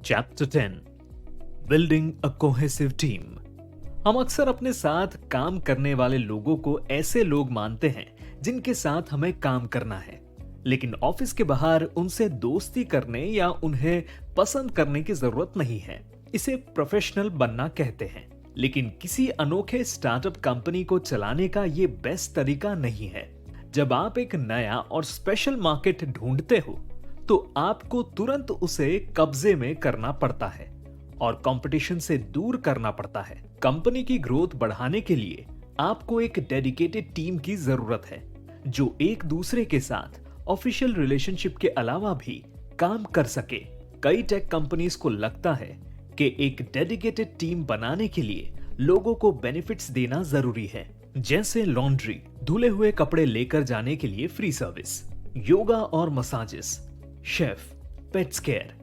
Chapter 10 building अ cohesive team. हम अक्सर अपने साथ काम करने वाले लोगों को ऐसे लोग मानते हैं जिनके साथ हमें काम करना है, लेकिन ऑफिस के बाहर उनसे दोस्ती करने या उन्हें पसंद करने की जरूरत नहीं है। इसे प्रोफेशनल बनना कहते हैं, लेकिन किसी अनोखे स्टार्टअप कंपनी को चलाने का ये बेस्ट तरीका नहीं है। जब आप एक नया और स्पेशल मार्केट ढूंढते हो तो आपको तुरंत उसे कब्जे में करना पड़ता है और कंपटीशन से दूर करना पड़ता है। कंपनी की ग्रोथ बढ़ाने के लिए आपको एक डेडिकेटेड टीम की जरूरत है जो एक दूसरे के साथ ऑफिशियल रिलेशनशिप के अलावा भी काम कर सके। कई टेक कंपनीज को लगता है कि एक डेडिकेटेड टीम बनाने के लिए लोगों को बेनिफिट्स देना जरूरी है, जैसे लॉन्ड्री, धुले हुए कपड़े लेकर जाने के लिए फ्री सर्विस, योगा और massages, chef, pets care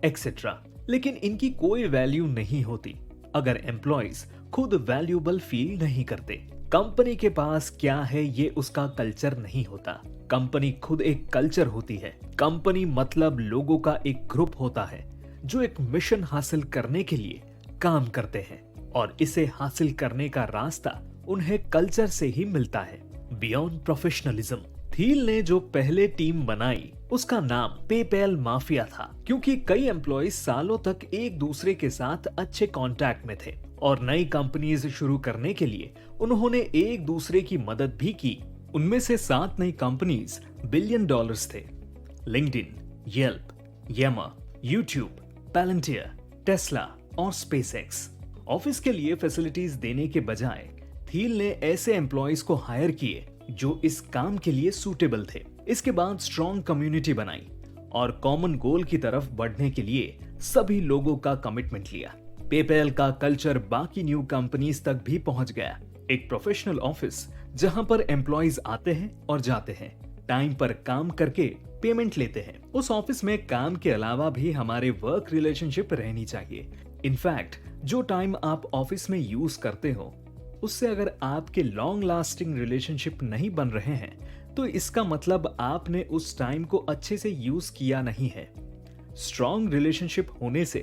etcetera. लेकिन इनकी कोई वैल्यू नहीं होती अगर एम्प्लॉइज खुद वैल्यूएबल फील नहीं करते। कंपनी के पास क्या है ये उसका कल्चर नहीं होता। कंपनी खुद एक कल्चर होती है। कंपनी मतलब लोगों का एक ग्रुप होता है जो एक मिशन हासिल करने के लिए काम करते हैं, और इसे हासिल करने का रास्ता उन्हें कल्चर से ही मिलता है। Beyond professionalism. थिल ने जो पहले टीम बनाई उसका नाम पेपैल माफिया था, क्योंकि कई एम्प्लॉइज सालों तक एक दूसरे के साथ अच्छे कांटेक्ट में थे और नई कंपनीज शुरू करने के लिए उन्होंने एक दूसरे की मदद भी की। उनमें से 7 नई कंपनीज $1 बिलियन थे। लिंक्डइन, येल्प, यामा, यूट्यूब, पैलेंटियर, टेस्ला और स्पेसएक्स। ऑफिस के लिए फैसिलिटीज देने के बजाय थिल ने ऐसे एम्प्लॉइज को हायर किए जो इस काम के लिए सूटेबल थे। इसके बाद स्ट्रॉन्ग कम्युनिटी बनाई और कॉमन गोल की तरफ बढ़ने के लिए सभी लोगों का कमिटमेंट लिया। पेपैल का कल्चर बाकी न्यू कंपनीज तक भी पहुंच गया। एक प्रोफेशनल ऑफिस जहां पर एम्प्लॉइज आते हैं और जाते हैं, टाइम पर काम करके पेमेंट लेते हैं। उस ऑफिस में काम के अलावा भी हमारे वर्क रिलेशनशिप रहनी चाहिए। इनफैक्ट जो टाइम आप ऑफिस में यूज करते हो उससे अगर आपके लॉन्ग लास्टिंग रिलेशनशिप नहीं बन रहे हैं तो इसका मतलब आपने उस टाइम को अच्छे से यूज किया नहीं है। स्ट्रॉन्ग रिलेशनशिप होने से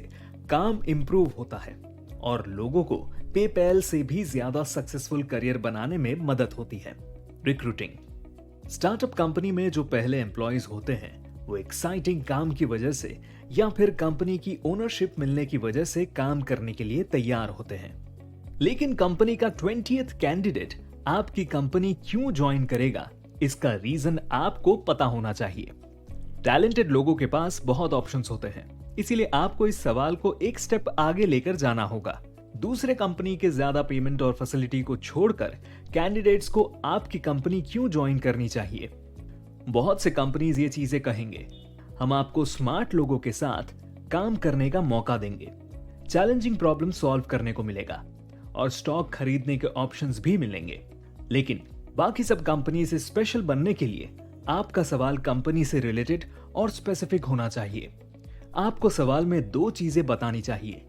काम इंप्रूव होता है और लोगों को पेपैल से भी ज्यादा सक्सेसफुल करियर बनाने में मदद होती है। रिक्रूटिंग। स्टार्टअप कंपनी में जो पहले एम्प्लॉइज होते हैं वो एक्साइटिंग काम की वजह से या फिर कंपनी की ओनरशिप मिलने की वजह से काम करने के लिए तैयार होते हैं, लेकिन कंपनी का 20th कैंडिडेट आपकी कंपनी क्यों ज्वाइन करेगा, इसका रीजन आपको पता होना चाहिए। टैलेंटेड लोगों के पास बहुत ऑप्शंस होते हैं, इसीलिए आपको इस सवाल को एक स्टेप आगे लेकर जाना होगा। दूसरे कंपनी के ज्यादा पेमेंट और फैसिलिटी को छोड़कर कैंडिडेट्स को आपकी कंपनी क्यों ज्वाइन करनी चाहिए। बहुत से कंपनीज ये चीजें कहेंगे, हम आपको स्मार्ट लोगों के साथ काम करने का मौका देंगे, चैलेंजिंग प्रॉब्लम सॉल्व करने को मिलेगा और स्टॉक खरीदने के ऑप्शंस भी मिलेंगे। लेकिन बाकी सब कंपनी से स्पेशल बनने के लिए आपका सवाल कंपनी से रिलेटेड और स्पेसिफिक होना चाहिए। आपको सवाल में 2 चीजें बतानी चाहिए,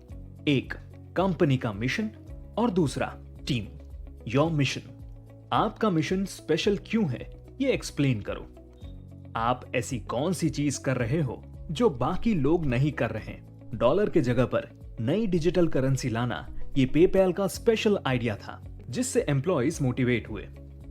एक कंपनी का मिशन और दूसरा टीम। Your mission. आपका मिशन स्पेशल क्यों है ये एक्सप्लेन करो। आप ऐसी कौन सी चीज कर रहे हो जो बाकी लोग नहीं कर रहे। डॉलर के जगह पर नई डिजिटल करेंसी लाना ये पेपैल का स्पेशल आइडिया था जिससे एम्प्लॉइज मोटिवेट हुए।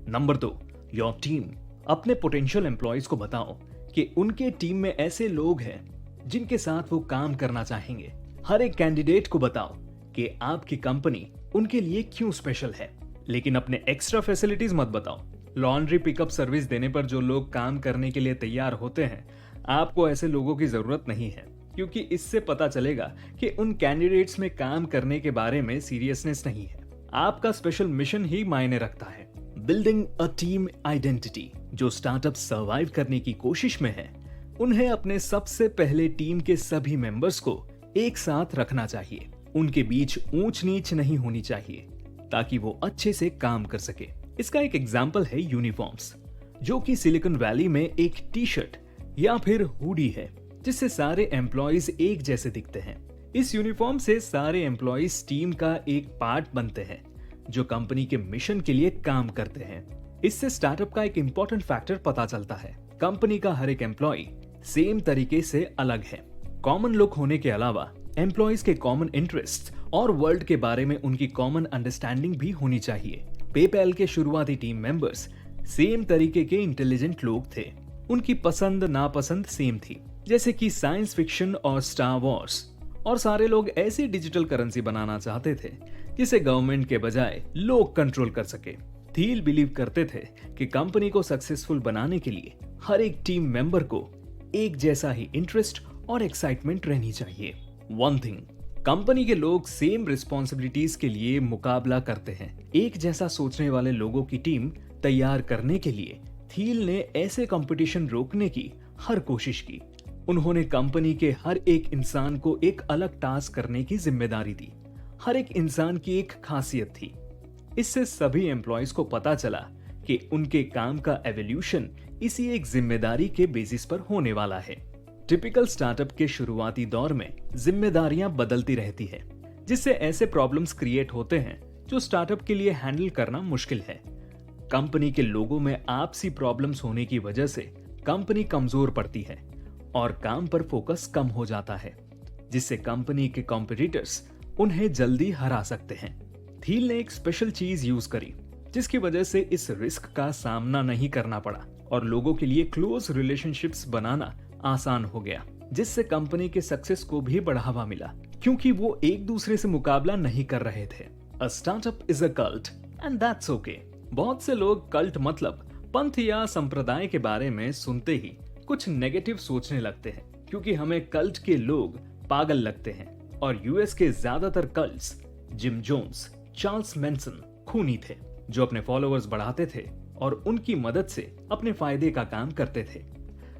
Number 2, your team. अपने पोटेंशियल एम्प्लॉइज को बताओ कि उनके टीम में ऐसे लोग हैं जिनके साथ वो काम करना चाहेंगे। हर एक कैंडिडेट को बताओ कि आपकी कंपनी उनके लिए क्यों स्पेशल है, लेकिन अपने एक्स्ट्रा फैसिलिटीज मत बताओ। लॉन्ड्री पिकअप सर्विस देने पर जो लोग काम करने के लिए तैयार होते हैं, आपको ऐसे लोगों की जरूरत नहीं है, क्योंकि इससे पता चलेगा कि उन कैंडिडेट्स में काम करने के बारे में सीरियसनेस नहीं है। आपका स्पेशल मिशन ही मायने रखता है। Building a team identity. जो स्टार्टअप सर्वाइव करने की कोशिश में है उन्हें अपने सबसे पहले टीम के सभी मेंबर्स को एक साथ रखना चाहिए। उनके बीच ऊंच नीच नहीं होनी चाहिए ताकि वो अच्छे से काम कर सके। इसका एक एग्जाम्पल है यूनिफॉर्म्स, जो कि सिलिकॉन वैली में एक टी शर्ट या फिर हुडी है जिससे सारे एम्प्लॉइज एक जैसे दिखते हैं। इस यूनिफॉर्म से सारे एम्प्लॉइज टीम का एक पार्ट बनते हैं जो कंपनी के मिशन के लिए काम करते हैं। इससे स्टार्टअप का एक इंपॉर्टेंट फैक्टर पता चलता है, कंपनी का हर एक एम्प्लॉय सेम तरीके से अलग है। कॉमन लुक होने के अलावा एम्प्लॉयज के कॉमन इंटरेस्ट और वर्ल्ड के बारे में उनकी कॉमन अंडरस्टैंडिंग भी होनी चाहिए। पेपैल के शुरुआती टीम मेंबर्स सेम तरीके के इंटेलिजेंट लोग थे। उनकी पसंद नापसंद सेम थी, जैसे कि साइंस फिक्शन और स्टार वॉर्स। और सारे लोग ऐसी डिजिटल करेंसी बनाना चाहते थे जिसे गवर्नमेंट के बजाय लोग कंट्रोल कर सके। थील बिलीव करते थे कि कंपनी को सक्सेसफुल बनाने के लिए हर एक टीम मेंबर को एक जैसा ही इंटरेस्ट और एक्साइटमेंट रहनी चाहिए। वन थिंग, कंपनी के लोग सेम रिस्पॉन्सिबिलिटीज के लिए मुकाबला करते हैं। एक जैसा सोचने वाले लोगों की टीम तैयार करने के लिए थील ने ऐसे कंपटीशन रोकने की हर कोशिश की। उन्होंने कंपनी के हर एक इंसान को एक अलग टास्क करने की जिम्मेदारी दी। हर एक इंसान की एक खासियत थी। इससे सभी एम्प्लॉयज को पता चला कि उनके काम का एवोल्यूशन इसी एक जिम्मेदारी के बेसिस पर होने वाला है। टिपिकल स्टार्टअप के शुरुआती दौर में जिम्मेदारियां बदलती रहती है, जिससे ऐसे प्रॉब्लम्स क्रिएट होते हैं जो स्टार्टअप के लिए हैंडल करना मुश्किल है। कंपनी के लोगों में आपसी प्रॉब्लम्स होने की वजह से कंपनी कमजोर पड़ती है और काम पर फोकस कम हो जाता है, जिससे कंपनी के कॉम्पिटिटर्स उन्हें जल्दी हरा सकते हैं। थील ने एक स्पेशल चीज यूज करी जिसकी वजह से इस रिस्क का सामना नहीं करना पड़ा और लोगों के लिए क्लोज रिलेशनशिप्स बनाना आसान हो गया, जिससे कंपनी के सक्सेस को भी बढ़ावा मिला, क्योंकि वो एक दूसरे से मुकाबला नहीं कर रहे थे। A startup is a cult and that's okay. बहुत से लोग कल्ट मतलब पंथ या संप्रदाय के बारे में सुनते ही कुछ नेगेटिव सोचने लगते हैं, क्योंकि हमें कल्ट के लोग पागल लगते हैं। और यूएस के ज्यादातर cults, Jim Jones, Charles Manson खूनी थे जो अपने फॉलोअर्स बढ़ाते थे और उनकी मदद से अपने फायदे का काम करते थे।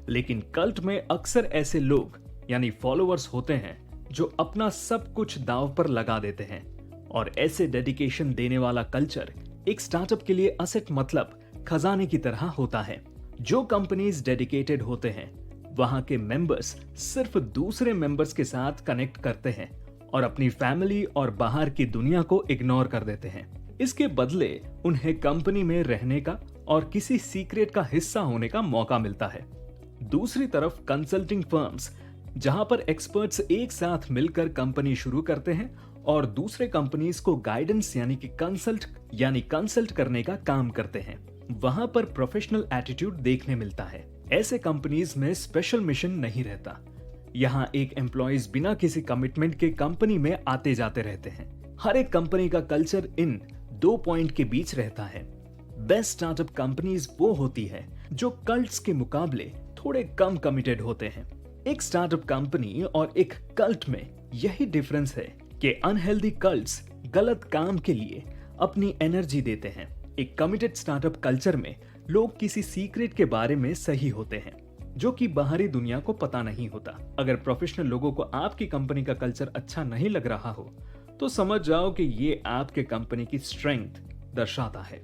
लेकिन कल्ट में अक्सर ऐसे लोग यानी फॉलोअर्स होते हैं जो अपना सब कुछ दांव पर लगा देते हैं। और ऐसे डेडिकेशन देने वाला कल्चर एक स्टार्टअप के लिए असेट मतलब खजाने की तरह होता है। जो कंपनीज डेडिकेटेड होते हैं वहां के मेंबर्स सिर्फ दूसरे मेंबर्स के साथ कनेक्ट करते हैं और अपनी फैमिली और बाहर की दुनिया को इग्नोर कर देते हैं। इसके बदले उन्हें कंपनी में रहने का और किसी सीक्रेट का हिस्सा होने का मौका मिलता है। दूसरी तरफ कंसल्टिंग फर्म्स, जहां पर एक्सपर्ट्स एक साथ मिलकर कंपनी शुरू करते हैं और दूसरे कंपनीज को गाइडेंस यानी कंसल्ट करने का काम करते हैं, वहां पर प्रोफेशनल एटीट्यूड देखने मिलता है। ऐसे कंपनीज में स्पेशल मिशन नहीं रहता। यहाँ एक एम्प्लॉयज बिना किसी कमिटमेंट के कंपनी में आते जाते रहते हैं। हर एक कंपनी का कल्चर इन 2 पॉइंट के बीच रहता है। बेस्ट स्टार्टअप कंपनीज वो होती है जो कल्ट्स के मुकाबले थोड़े कम कमिटेड होते हैं। एक स्टार्टअप कंपनी और एक कल्ट में यही डिफरेंस है कि अनहेल्दी कल्ट्स गलत काम के लिए अपनी एनर्जी देते हैं। एक कमिटेड स्टार्टअप कल्चर में लोग किसी सीक्रेट के बारे में सही होते हैं जो कि बाहरी दुनिया को पता नहीं होता। अगर प्रोफेशनल लोगों को आपकी कंपनी का कल्चर अच्छा नहीं लग रहा हो तो समझ जाओ कि ये आपके कंपनी की स्ट्रेंथ दर्शाता है।